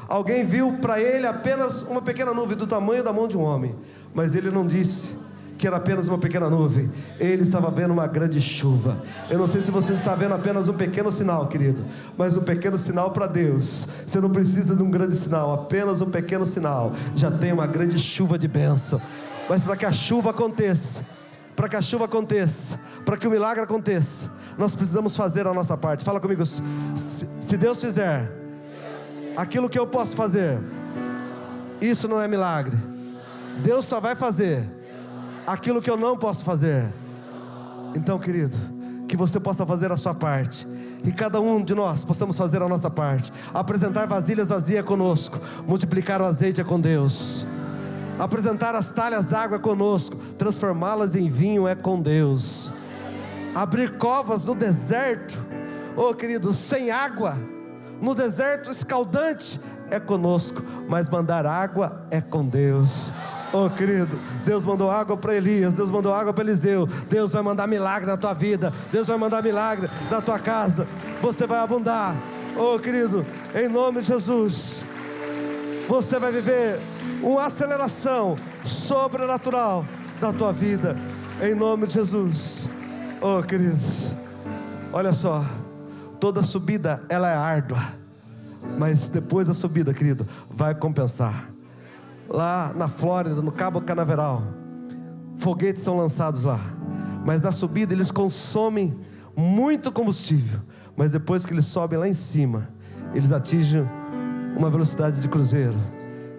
alguém viu para ele apenas uma pequena nuvem do tamanho da mão de um homem, mas ele não disse que era apenas uma pequena nuvem. Ele estava vendo uma grande chuva. Eu não sei se você está vendo apenas um pequeno sinal, querido, mas um pequeno sinal para Deus. Você não precisa de um grande sinal, apenas um pequeno sinal já tem uma grande chuva de bênção. Mas para que a chuva aconteça, para que o milagre aconteça, nós precisamos fazer a nossa parte. Fala comigo: se Deus fizer aquilo que eu posso fazer, isso não é milagre. Deus só vai fazer aquilo que eu não posso fazer. Então, querido, que você possa fazer a sua parte, e cada um de nós possamos fazer a nossa parte. Apresentar vasilhas vazias é conosco, multiplicar o azeite é com Deus. Apresentar as talhas d'água é conosco, transformá-las em vinho é com Deus. Abrir covas no deserto, oh querido, sem água, no deserto escaldante, é conosco, mas mandar água é com Deus. Oh querido, Deus mandou água para Elias, Deus mandou água para Eliseu. Deus vai mandar milagre na tua vida, Deus vai mandar milagre na tua casa. Você vai abundar, oh querido, em nome de Jesus. Você vai viver uma aceleração sobrenatural da tua vida, em nome de Jesus. Oh queridos, olha só, toda subida ela é árdua, mas depois da subida, querido, vai compensar. Lá na Flórida, no Cabo Canaveral, foguetes são lançados lá, mas na subida eles consomem muito combustível, mas depois que eles sobem lá em cima, eles atingem uma velocidade de cruzeiro,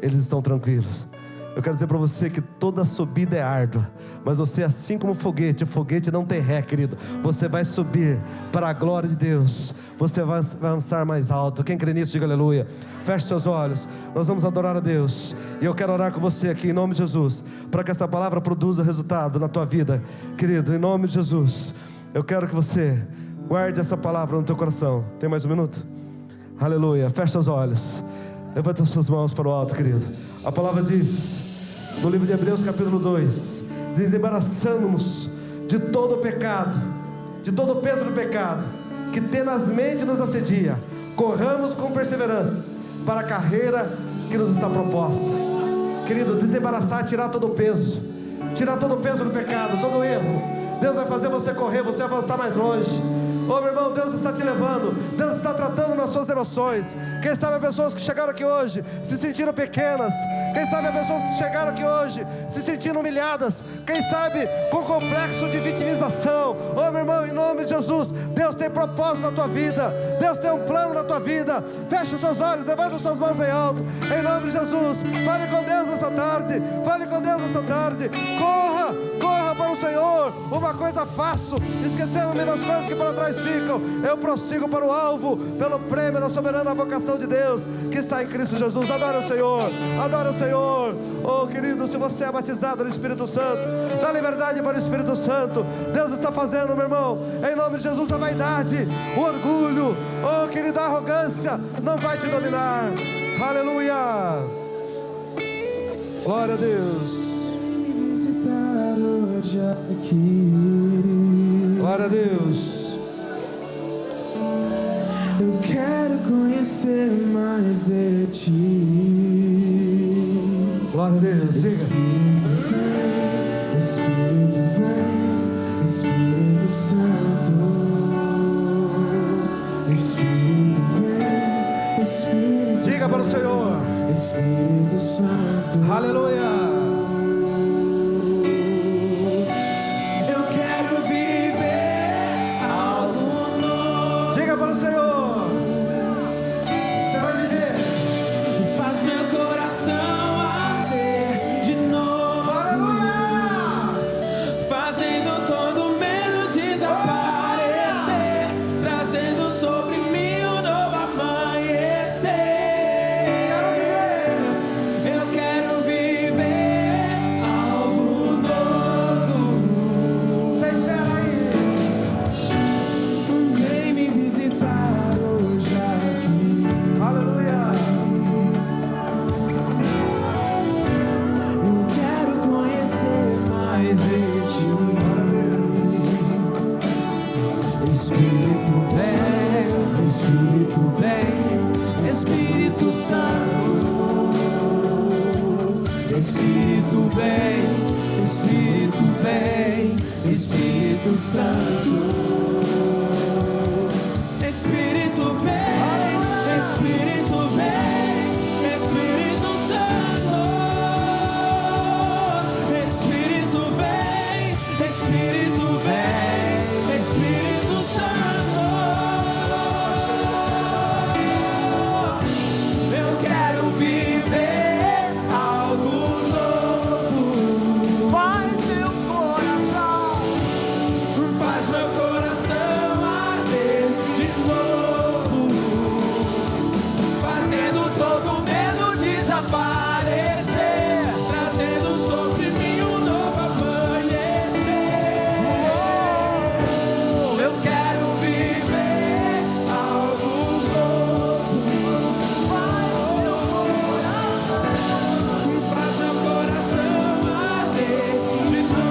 eles estão tranquilos. Eu quero dizer para você que toda subida é árdua, mas você, assim como o foguete não tem ré, querido. Você vai subir para a glória de Deus, você vai avançar mais alto. Quem crê nisso, diga aleluia. Feche seus olhos, nós vamos adorar a Deus, e eu quero orar com você aqui em nome de Jesus, para que essa palavra produza resultado na tua vida, querido, em nome de Jesus. Eu quero que você guarde essa palavra no teu coração. Tem mais um minuto? Aleluia. Feche seus olhos, levanta as suas mãos para o alto, querido. A palavra diz no livro de Hebreus capítulo 2: desembaraçando-nos de todo o pecado, de todo o peso do pecado que tenazmente nos assedia, corramos com perseverança para a carreira que nos está proposta. Querido, desembaraçar, tirar todo o peso do pecado, todo o erro. Deus vai fazer você correr, você avançar mais longe. Oh meu irmão, Deus está te levando, Deus está tratando nas suas emoções. Quem sabe há pessoas que chegaram aqui hoje se sentiram pequenas. Quem sabe há pessoas que chegaram aqui hoje se sentindo humilhadas. Quem sabe com complexo de vitimização. Oh meu irmão, em nome de Jesus, Deus tem propósito na tua vida, Deus tem um plano na tua vida. Feche os seus olhos, levanta as suas mãos bem alto, em nome de Jesus. Fale com Deus nessa tarde, fale com Deus nessa tarde. Corra para o Senhor. Uma coisa faço, esquecendo-me das coisas que para trás ficam, eu prossigo para o alvo, pelo prêmio da soberana vocação de Deus que está em Cristo Jesus. Adore o Senhor, adore o Senhor. Oh querido, se você é batizado no Espírito Santo, dá liberdade para o Espírito Santo. Deus está fazendo, meu irmão, em nome de Jesus, a vaidade, o orgulho, oh querido, a arrogância não vai te dominar. Aleluia, glória a Deus. Glória a Deus. Eu quero conhecer mais de ti. Glória a Deus. Espírito vem, Espírito vem, Espírito Santo. Espírito vem, Espírito Santo. Espírito vem, Espírito vem, Espírito Santo. Espírito vem, Espírito vem, Espírito Santo. Espírito vem, Espírito vem, Espírito Santo. Eu quero viver algo novo. Faz meu coração arder de novo, fazendo todo medo desaparecer, trazendo sobre mim um novo amanhecer. Eu quero viver algo novo. Faz meu coração arder de novo.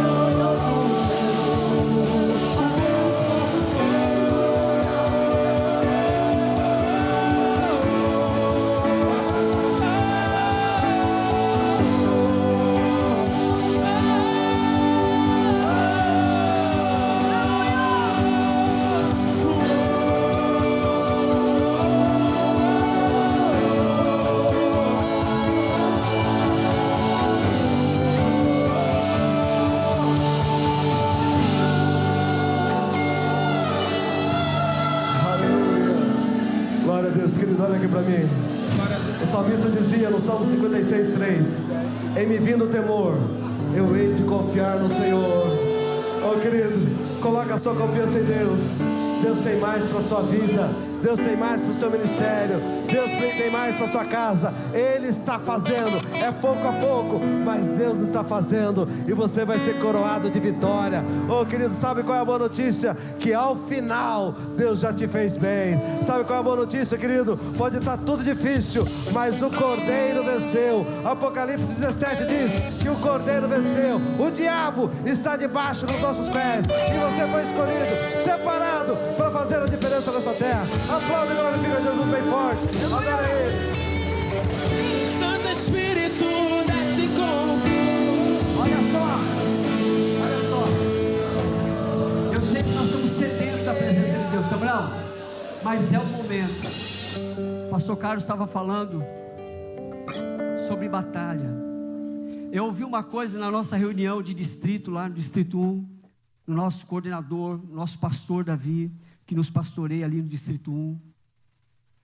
Aleluia. Glória a Deus, querido, olha aqui para mim. O salmista dizia no Salmo 56:3: em me vindo o temor, eu hei de confiar no Senhor. Oh, querido, coloca a sua confiança em Deus. Deus tem mais para a sua vida, Deus tem mais para o seu ministério, Deus tem mais para a sua casa. Ele está fazendo, é pouco a pouco, mas Deus está fazendo, e você vai ser coroado de vitória. Oh, querido, sabe qual é a boa notícia? Que ao final Deus já te fez bem. Sabe qual é a boa notícia, querido? Pode estar tudo difícil, mas o Cordeiro venceu. Apocalipse 17 diz que o Cordeiro venceu. O diabo está debaixo dos nossos pés, e você foi escolhido, separado para fazer a diferença nessa terra. Aplaude e glorifica Jesus bem forte. Adora Ele. Santo Espírito desce com. Olha só. Eu sei que nós estamos sedentos da presença de Deus, Cabrão, mas é o momento. O pastor Carlos estava falando sobre batalha. Eu ouvi uma coisa na nossa reunião de distrito, lá no Distrito 1, no nosso coordenador, nosso pastor Davi, que nos pastoreia ali no Distrito 1.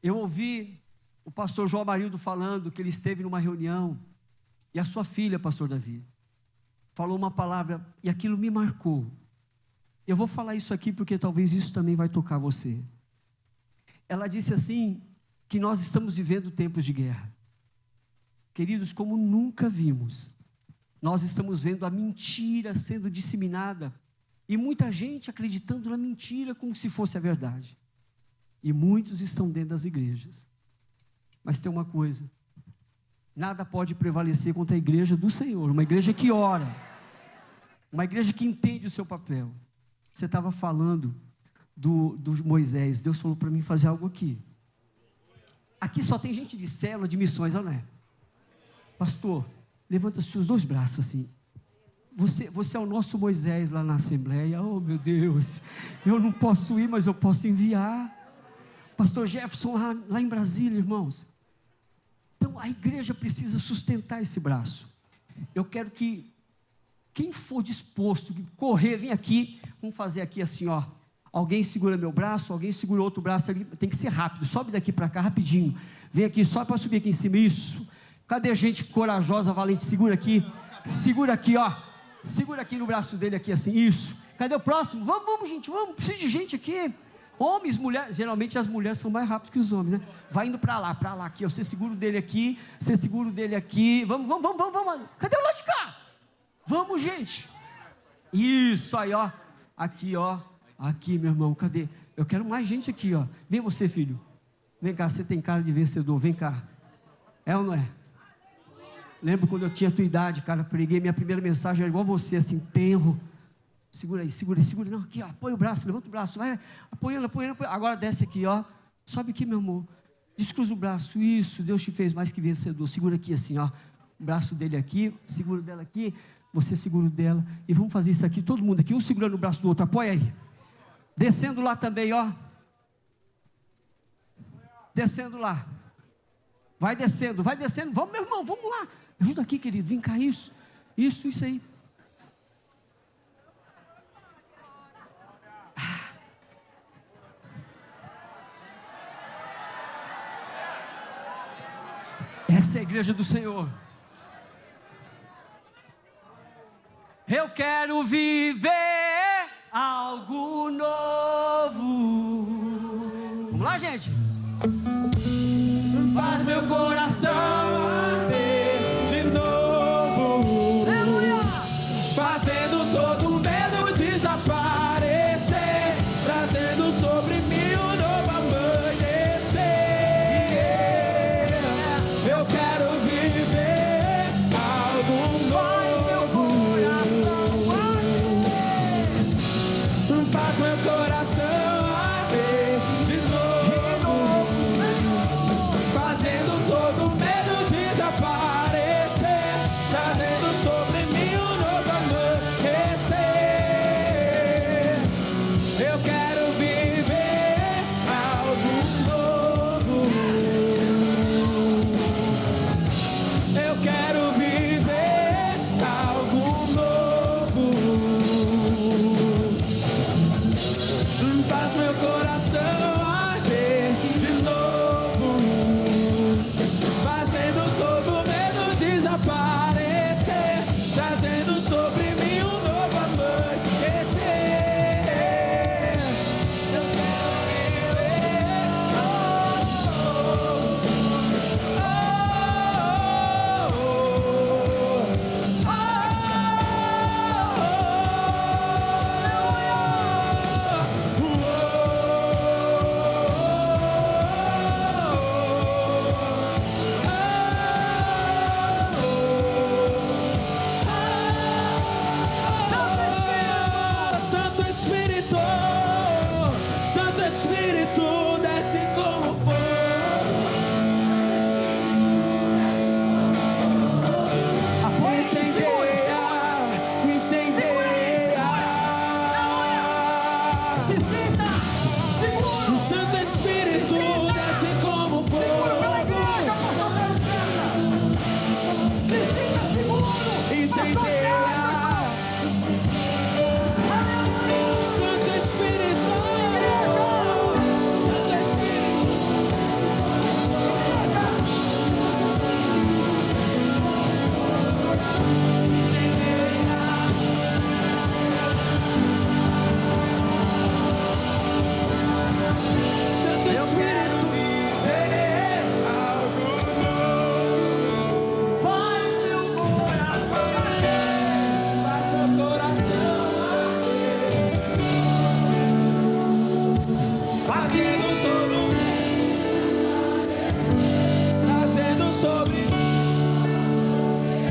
Eu ouvi o pastor João Amarildo falando que ele esteve numa reunião, e a sua filha, pastor Davi, falou uma palavra, e aquilo me marcou. Eu vou falar isso aqui porque talvez isso também vai tocar você. Ela disse assim, que nós estamos vivendo tempos de guerra. Queridos, como nunca vimos, nós estamos vendo a mentira sendo disseminada, e muita gente acreditando na mentira como se fosse a verdade. E muitos estão dentro das igrejas. Mas tem uma coisa: nada pode prevalecer contra a igreja do Senhor. Uma igreja que ora, uma igreja que entende o seu papel. Você estava falando do Moisés. Deus falou para mim fazer algo aqui. Aqui só tem gente de célula, de missões, não é? Pastor, levanta os seus dois braços assim. Você é o nosso Moisés lá na Assembleia. Oh, meu Deus, eu não posso ir, mas eu posso enviar. Pastor Jefferson lá em Brasília, irmãos. Então a igreja precisa sustentar esse braço. Eu quero que quem for disposto a correr, vem aqui. Vamos fazer aqui assim, ó. Alguém segura meu braço, alguém segura outro braço ali. Tem que ser rápido, sobe daqui para cá rapidinho. Vem aqui, só para subir aqui em cima, isso. Cadê a gente corajosa, valente? Segura aqui, ó. Segura aqui no braço dele, aqui assim, isso. Cadê o próximo? Vamos gente, vamos, precisa de gente aqui. Homens, mulheres, geralmente as mulheres são mais rápidas que os homens, né? Vai indo para lá, aqui, ó. Você segura o dele aqui, você segura o dele aqui. Vamos. Cadê o lado de cá? Vamos, gente. Isso aí, ó. Aqui, ó. Aqui, meu irmão, cadê? Eu quero mais gente aqui, ó. Vem você, filho. Vem cá, você tem cara de vencedor, vem cá. É ou não é? Lembro quando eu tinha a tua idade, cara, preguei, minha primeira mensagem era igual você, assim, tenro. Segura aí. Não, aqui, ó, apoia o braço, levanta o braço, vai apoiando. Agora desce aqui, ó. Sobe aqui, meu amor. Descruza o braço, isso, Deus te fez mais que vencedor. Segura aqui assim, ó, o braço dele aqui, segura o dela aqui, você segura o dela, e vamos fazer isso aqui, todo mundo aqui, um segurando o braço do outro, apoia aí, descendo lá também, ó, descendo lá, vai descendo, vamos meu irmão, vamos lá, ajuda aqui querido, vem cá, isso aí, essa é a igreja do Senhor. Eu quero viver algo novo. Vamos lá, gente. Faz meu coração arder de novo. Aleluia. Fazendo todo medo desaparecer, trazendo sobre mim um novo amanhecer. Eu quero viver algo novo. Faz meu coração arder de novo, fazendo todo medo desaparecer, trazendo sobre mim um novo amanhecer. Eu quero viver algo novo. Eu quero viver algo novo. Faz meu coração arder de novo, fazendo todo medo desaparecer, trazendo sobre mim um novo amanhecer. Eu quero viver, Santo Espírito, Santo Espírito, desce como fogo. Incendeia, Se sinta, segura. Santo Espírito, desce como fogo. Se sinta seguro. Incendeia, Santo Espírito, Santo Espírito. Santo Espírito, viver algo novo. Faz meu coração Faz meu coração arder, fazendo todo, trazendo sobre.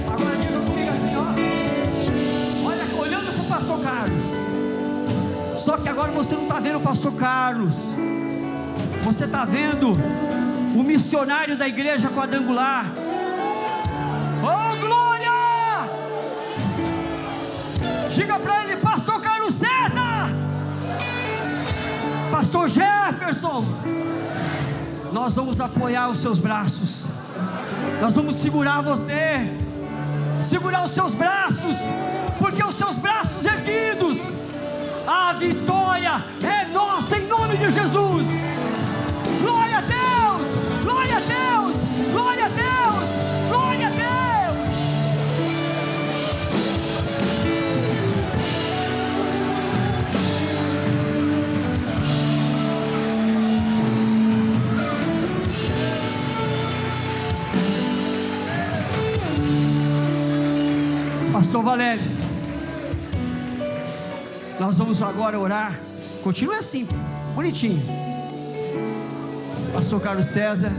Agora diga comigo assim, ó. Olha, olhando para o pastor Carlos. Só que agora você não está vendo o pastor Carlos. Você está vendo o missionário da igreja quadrangular. Oh, glória! Diga para ele, pastor Carlos César, pastor Jefferson, nós vamos apoiar os seus braços. Nós vamos segurar você, segurar os seus braços, porque os seus braços erguidos, a vitória é nossa em nome de Jesus. Glória a Deus, glória a Deus, glória a Deus, glória a Deus. Pastor Valério, nós vamos agora orar. Continue assim, bonitinho. Pastor Carlos César,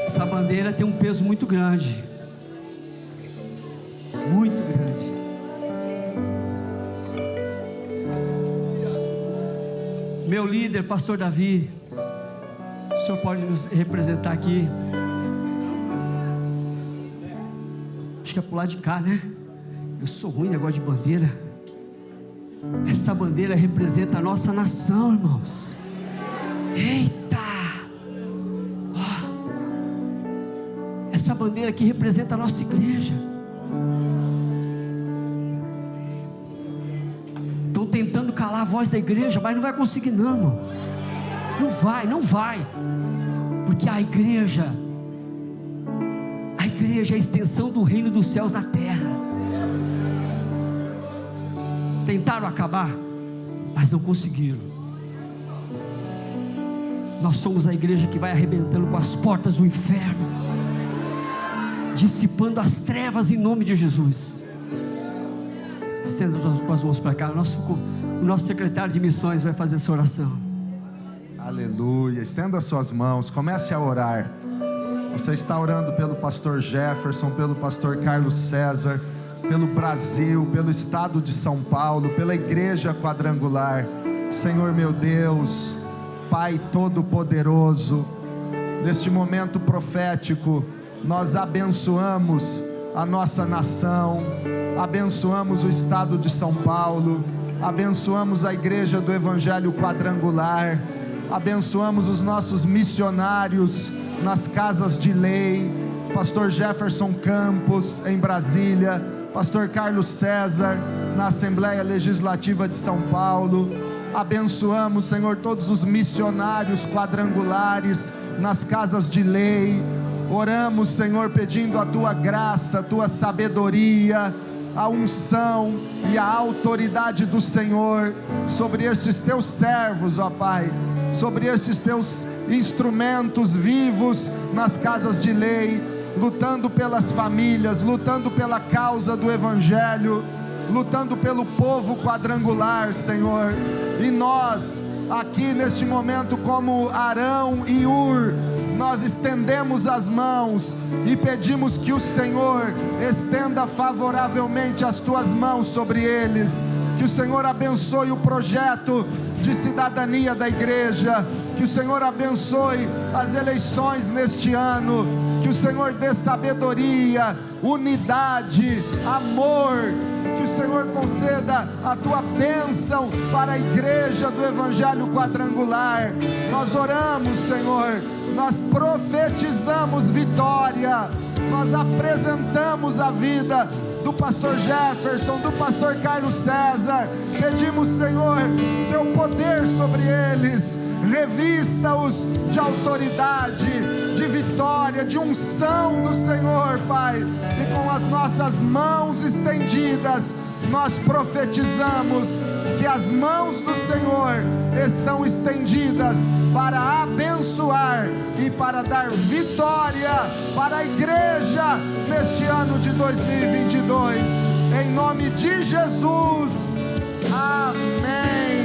essa bandeira tem um peso muito grande, muito grande. Meu líder, pastor Davi, o senhor pode nos representar aqui? Acho que é pro lado de cá, né? Eu sou ruim em negócio de bandeira. Essa bandeira representa a nossa nação, irmãos. Eita! Essa bandeira aqui representa a nossa igreja. Estão tentando calar a voz da igreja, mas não vai conseguir não, irmãos. Não vai. Porque a igreja é a extensão do reino dos céus na terra. Tentaram acabar, mas não conseguiram. Nós somos a igreja que vai arrebentando com as portas do inferno, dissipando as trevas em nome de Jesus. Estenda as mãos para cá. O nosso secretário de missões vai fazer essa oração. Aleluia. Estenda suas mãos, comece a orar. Você está orando pelo pastor Jefferson, pelo pastor Carlos César, pelo Brasil, pelo estado de São Paulo, pela igreja quadrangular. Senhor meu Deus, Pai Todo-Poderoso, neste momento profético, nós abençoamos a nossa nação, abençoamos o estado de São Paulo, abençoamos a igreja do Evangelho Quadrangular, abençoamos os nossos missionários nas casas de lei, pastor Jefferson Campos em Brasília, pastor Carlos César na Assembleia Legislativa de São Paulo. Abençoamos, Senhor, todos os missionários quadrangulares nas casas de lei. Oramos, Senhor, pedindo a Tua graça, a Tua sabedoria, a unção e a autoridade do Senhor sobre estes Teus servos, ó Pai, sobre estes Teus instrumentos vivos nas casas de lei, lutando pelas famílias, lutando pela causa do Evangelho, lutando pelo povo quadrangular, Senhor. E nós, aqui neste momento, como Arão e Ur, nós estendemos as mãos e pedimos que o Senhor estenda favoravelmente as Tuas mãos sobre eles, que o Senhor abençoe o projeto de cidadania da igreja, que o Senhor abençoe as eleições neste ano, que o Senhor dê sabedoria, unidade, amor, que o Senhor conceda a Tua bênção para a igreja do Evangelho Quadrangular. Nós oramos, Senhor, nós profetizamos vitória, nós apresentamos a vida do pastor Jefferson, do pastor Carlos César. Pedimos, Senhor, Teu poder sobre eles, revista-os de autoridade, de vitória, de unção do Senhor, Pai. E com as nossas mãos estendidas, nós profetizamos que as mãos do Senhor estão estendidas para abençoar e para dar vitória para a igreja neste ano de 2022, em nome de Jesus, amém.